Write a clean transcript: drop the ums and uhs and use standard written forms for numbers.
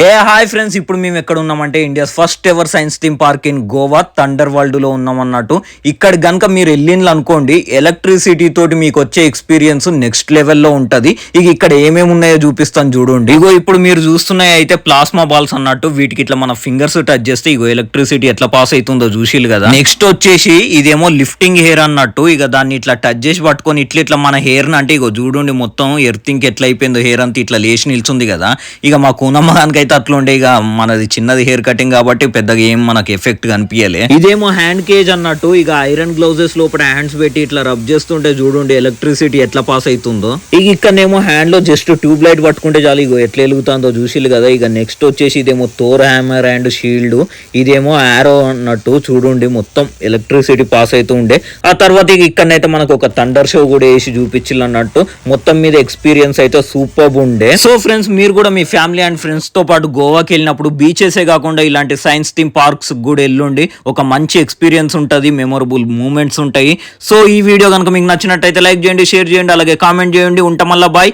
Hi friends, ఇప్పుడు మేము ఎక్కడ ఉన్నామంటే India's first ever science theme park in Goa thunder world లో ఉన్నాం అన్నట్టు. ఇక్కడ గనుక మీరు వెళ్ళిండ్లు అనుకోండి, ఎలక్ట్రిసిటీ తోటి మీకు వచ్చే ఎక్స్పీరియన్స్ నెక్స్ట్ లెవెల్లో ఉంటది. ఇక ఇక్కడ ఏమేమి ఉన్నాయో చూపిస్తాను చూడండి. ఇగో ఇప్పుడు మీరు చూస్తున్నాయి అయితే ప్లాస్మా బాల్స్ అన్నట్టు. వీటికి ఇట్లా మన ఫింగర్స్ టచ్ చేస్తే ఇగో ఎలక్ట్రిసిటీ ఎట్లా పాస్ అవుతుందో చూసిలు కదా. నెక్స్ట్ వచ్చేసి ఇదేమో లిఫ్టింగ్ హెయిర్ అన్నట్టు. ఇక దాన్ని ఇట్లా టచ్ చేసి పట్టుకొని ఇట్లా మన హెయిర్ అంటే ఇగో చూడండి, మొత్తం ఎర్తింగ్ ఎట్లా అయిపోయిందో హెయిర్ అంతా ఇట్లా లేచి నిల్చుంది కదా. ఇక మా కూనమ్మ అయితే అట్లా ఉండే. ఇక మనది చిన్నది హెయిర్ కటింగ్ కాబట్టి పెద్దగా ఏం మనకి ఎఫెక్ట్ కనిపించలే. ఇదేమో హ్యాండ్ కేజ్ అన్నట్టు. ఇక ఐరన్ గ్లౌజెస్ లోపల హ్యాండ్స్ పెట్టి ఇట్లా రబ్ చేస్తుంటే చూడండి ఎలక్ట్రిసిటీ ఎట్లా పాస్ అవుతుందో. ఇక ఇక్కడనేమో హ్యాండ్ లో జస్ట్ ట్యూబ్ లైట్ పట్టుకుంటే చాలు ఇగో ఎట్లా వెలుగుతుందో చూసిలు కదా. ఇక నెక్స్ట్ వచ్చేసి ఇదేమో థోర్ హ్యామర్ అండ్ షీల్డ్, ఇదేమో ఆరో అన్నట్టు. చూడండి మొత్తం ఎలక్ట్రిసిటీ పాస్ అవుతూ ఉండే. ఆ తర్వాత ఇక ఇక్కడనైతే మనకు ఒక థండర్ షో కూడా వేసి చూపించిల్లు అన్నట్టు. మొత్తం మీద ఎక్స్పీరియన్స్ అయితే సూపర్ ఉండే. సో ఫ్రెండ్స్, మీరు కూడా మీ ఫ్యామిలీ అండ్ ఫ్రెండ్స్ తో పాటు గోవాకి వెళ్ళినప్పుడు బీచెసే కాకుండా ఇలాంటి సైన్స్ థీమ్ పార్క్స్ కూడా వెళ్ళండి. ఒక మంచి ఎక్స్పీరియన్స్ ఉంటుంది, మెమొరబుల్ మూమెంట్స్ ఉంటాయి. సో ఈ వీడియో కనుక మీకు నచ్చినట్టయితే లైక్ చేయండి, షేర్ చేయండి, అలాగే కామెంట్ చేయండి. ఉంటాం మళ్ళీ బాయ్.